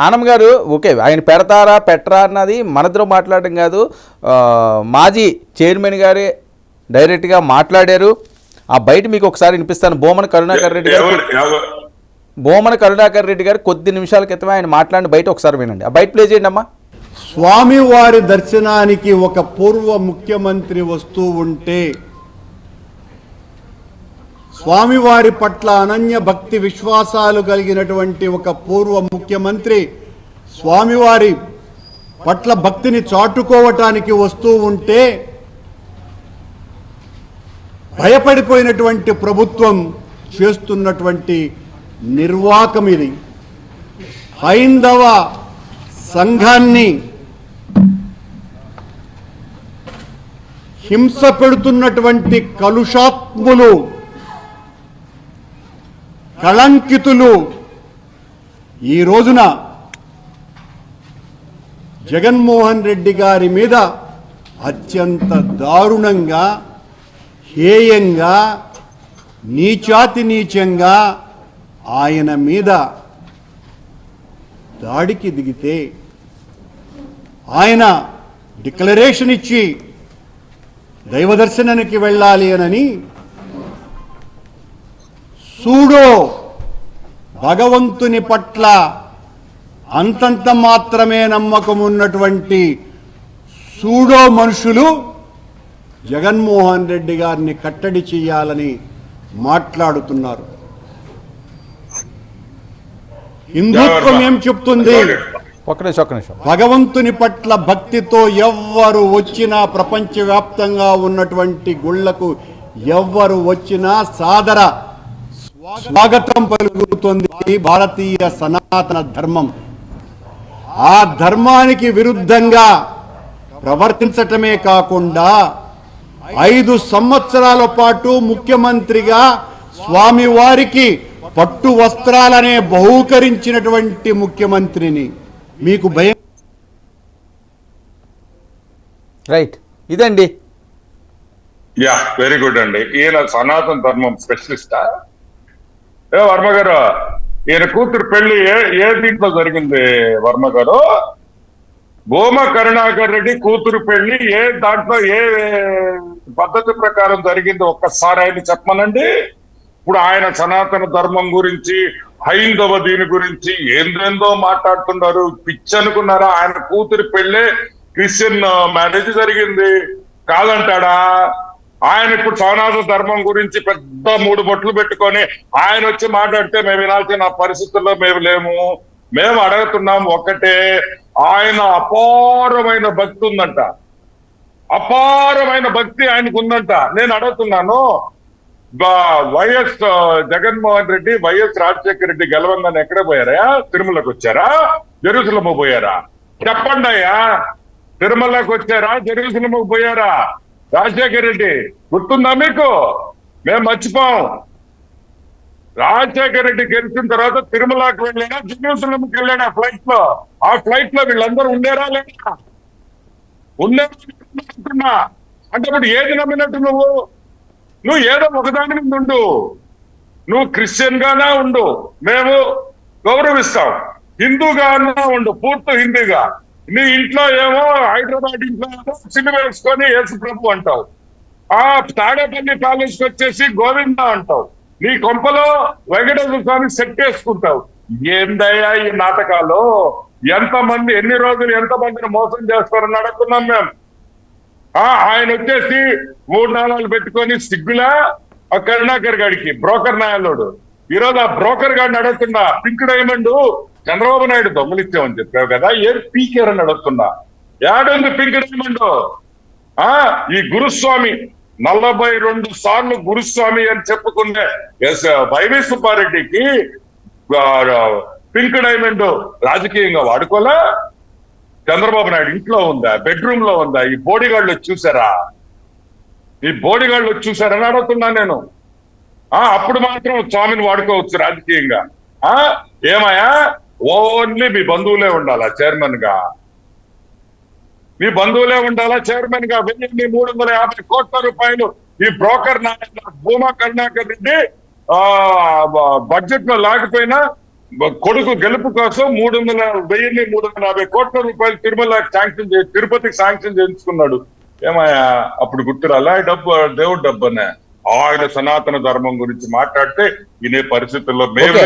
ఆనం గారు ఓకే, ఆయన పెడతారా పెట్టరా అన్నది మనతో మాట్లాడడం కాదు, మాజీ చైర్మన్ గారే డైరెక్ట్గా మాట్లాడారు. ఆ బయట మీకు ఒకసారి వినిపిస్తాను. భూమన కరుణాకర్ రెడ్డి గారు కొద్ది నిమిషాల క్రితమే ఆయన మాట్లాడిన బయట ఒకసారి వినండి. ఆ బయట ప్లే చేయండి అమ్మా. స్వామివారి దర్శనానికి ఒక పూర్వ ముఖ్యమంత్రి వస్తూ ఉంటే స్వామివారి పట్ల అనన్య భక్తి విశ్వాసాలు కలిగినటువంటి ఒక పూర్వ ముఖ్యమంత్రి స్వామివారి పట్ల భక్తిని చాటుకోవటానికి వస్తూ ఉంటే భయపడిపోయినటువంటి ప్రభుత్వం చేస్తున్నటువంటి నిర్వాకం ఇది. హైందవ సంఘాన్ని హింస పెడుతున్నటువంటి కలుషాత్ములు, కళంకితులు ఈ రోజున జగన్మోహన్ రెడ్డి గారి మీద అత్యంత దారుణంగా, హేయంగా, నీచాతి నీచంగా ఆయన మీద దాడికి దిగితే ఆయన డిక్లరేషన్ ఇచ్చి దైవదర్శనానికి వెళ్ళాలి అని సూడో భగవంతుని పట్ల అంతంత మాత్రమే నమ్మకం ఉన్నటువంటి సూడో మనుషులు జగన్మోహన్ రెడ్డి గారిని కట్టడి చేయాలని మాట్లాడుతున్నారు. హిందుత్వం ఏం చెప్తుంది? ఒక్క నిమిషం. భగవంతుని పట్ల భక్తితో ఎవ్వరు వచ్చినా, ప్రపంచవ్యాప్తంగా ఉన్నటువంటి గుళ్లకు ఎవ్వరు వచ్చినా సాదర స్వాగతం పలుకుతుంది భారతీయ సనాతన ధర్మం. ఆ ధర్మానికి విరుద్ధంగా ప్రవర్తించటమే కాకుండా 5 సంవత్సరాల పాటు ముఖ్యమంత్రిగా స్వామివారికి పట్టు వస్త్రాలనే బహూకరించినటువంటి ముఖ్యమంత్రిని మీకు భయం? రైట్, ఇదండి. యా, వెరీ గుడ్ అండి. ఈయన సనాతన ధర్మం స్పెషలిస్టా? వర్మ గారు, ఈయన కూతురు పెళ్లి ఏ దీంట్లో జరిగింది వర్మ గారు? భూమ కరుణాకర్ రెడ్డి కూతురు పెళ్లి ఏ దాంట్లో, ఏ పద్ధతి ప్రకారం జరిగింది ఒక్కసారి ఆయన చెప్పమనండి. ఇప్పుడు ఆయన సనాతన ధర్మం గురించి, హైందవ దీని గురించి ఏందేందో మాట్లాడుతున్నారు. పిచ్చి అనుకున్నారా? ఆయన కూతురు పెళ్ళే క్రిస్టియన్ మ్యారేజ్ జరిగింది కాదంటాడా? ఆయన ఇప్పుడు సనాతన ధర్మం గురించి పెద్ద 3 బొట్లు పెట్టుకొని ఆయన వచ్చి మాట్లాడితే మేము వినాల్సిన పరిస్థితుల్లో మేము లేము. మేము అడుగుతున్నాం ఒకటే, ఆయన అపారమైన భక్తి ఉందంట, అపారమైన భక్తి ఆయనకు ఉందంట. నేను అడుగుతున్నాను, వైఎస్ జగన్మోహన్ రెడ్డి, వైఎస్ రాజశేఖర రెడ్డి గెలవంగానే ఎక్కడ పోయారా? తిరుమలకు వచ్చారా? జెరూసలంకు పోయారా? చెప్పండి అయ్యా, తిరుమలకు వచ్చారా? జెరూసలంకు పోయారా? రాజశేఖర రెడ్డి గుర్తుందా మీకు? మేము మర్చిపోం. రాజశేఖర రెడ్డి గెలిచిన తర్వాత తిరుమలకు వెళ్ళాడా, జెరూసలంకి వెళ్ళాడా ఫ్లైట్ లో? ఆ ఫ్లైట్ లో వీళ్ళందరూ ఉండేరా లేదా? ఉండేనా? అంటే ఇప్పుడు ఏది నమ్మినట్టు నువ్వు ఏదో ఒకదాని మీద ఉండు. నువ్వు క్రిస్టియన్ గానా ఉండు, మేము గౌరవిస్తాం. హిందూగానా ఉండు, పూర్తి హిందూగా. నీ ఇంట్లో ఏమో హైదరాబాద్ ఇంట్లో సినిమా వేసుకొని యేసు ప్రభు అంటావు. ఆ తాడేపల్లి ప్యాలెస్ వచ్చేసి గోవింద అంటావు. నీ కొంపలో వెంకటేశ్వర స్వామి సెట్ చేసుకుంటావు. ఏందయ్యా ఈ నాటకాలు? ఎంతమంది, ఎన్ని రోజులు ఎంతమందిని మోసం చేస్తారని అడుగుతున్నాం మేము. ఆయన వచ్చేసి 3 నాణాలు పెట్టుకొని సిగ్గులా ఆ కరుణాకర్ గాడికి బ్రోకర్ నాయాలోడు. ఈరోజు ఆ బ్రోకర్ గాడిని అడుగుతున్నా, పింక్ డైమండ్ చంద్రబాబు నాయుడు దొంగలిచ్చామని చెప్పావు కదా, ఏం పీకేరని అడుగుతున్నా. ఏడుంది పింక్ డైమండ్? ఈ గురుస్వామి 42 సార్లు గురుస్వామి అని చెప్పుకునే వైవి సుబ్బారెడ్డికి పింక్ డైమండ్ రాజకీయంగా వాడుకోలే? చంద్రబాబు నాయుడు ఇంట్లో ఉందా, బెడ్రూమ్ లో ఉందా? ఈ బోడీగాళ్ళు వచ్చి చూసారా? ఈ బోడీగాళ్ళు వచ్చి చూసారని అడుగుతున్నా నేను. అప్పుడు మాత్రం స్వామిని వాడుకోవచ్చు రాజకీయంగా. ఏమయ్యా, ఓన్లీ మీ బంధువులే ఉండాలా చైర్మన్ గా? మీ బంధువులే ఉండాలా చైర్మన్ గా? 1350 కోట్ల రూపాయలు ఈ బ్రోకర్ భూమా కరుణాకర్ రెడ్డి బడ్జెట్ లో లేకపోయినా కొడుకు గెలుపు కోసం 350 కోట్ల రూపాయలు తిరుపతికి శాంక్షన్ చేయించుకున్నాడు. ఏమయ్యా అప్పుడు గుర్తురాలా డబ్బు దేవుడు డబ్బు అనే ఆయన సనాతన ధర్మం గురించి మాట్లాడితే వినే పరిస్థితుల్లో మేము